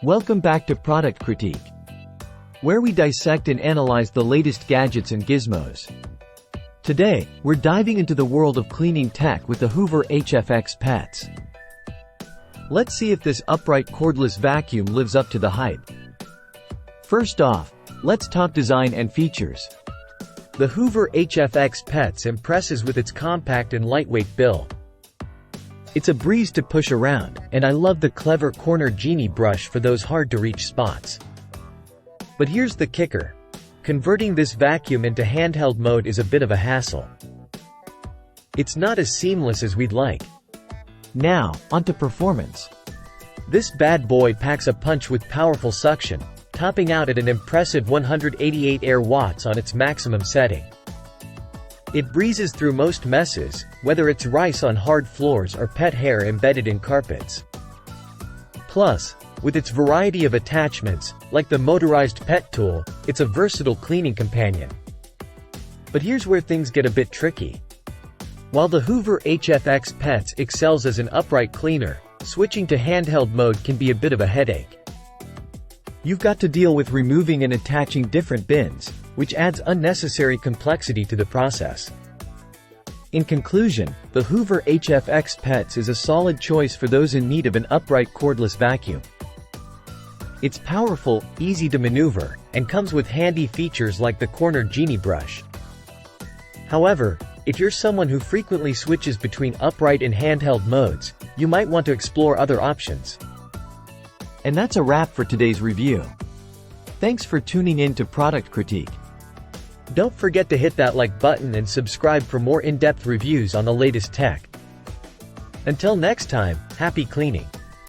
Welcome back to Product Critique, where we dissect and analyze the latest gadgets and gizmos. Today, we're diving into the world of cleaning tech with the Hoover HFX Pets. Let's see if this upright cordless vacuum lives up to the hype. First off, let's talk design and features. The Hoover HFX Pets impresses with its compact and lightweight build. It's a breeze to push around, and I love the clever corner genie brush for those hard-to-reach spots. But here's the kicker. Converting this vacuum into handheld mode is a bit of a hassle. It's not as seamless as we'd like. Now, onto performance. This bad boy packs a punch with powerful suction, topping out at an impressive 188 air watts on its maximum setting. It breezes through most messes, whether it's rice on hard floors or pet hair embedded in carpets. Plus, with its variety of attachments, like the motorized pet tool, it's a versatile cleaning companion. But here's where things get a bit tricky. While the Hoover HFX Pets excels as an upright cleaner, switching to handheld mode can be a bit of a headache. You've got to deal with removing and attaching different bins, which adds unnecessary complexity to the process. In conclusion, the Hoover HFX Pets is a solid choice for those in need of an upright cordless vacuum. It's powerful, easy to maneuver, and comes with handy features like the corner genie brush. However, if you're someone who frequently switches between upright and handheld modes, you might want to explore other options. And that's a wrap for today's review. Thanks for tuning in to Product Critique. Don't forget to hit that like button and subscribe for more in-depth reviews on the latest tech. Until next time, happy cleaning!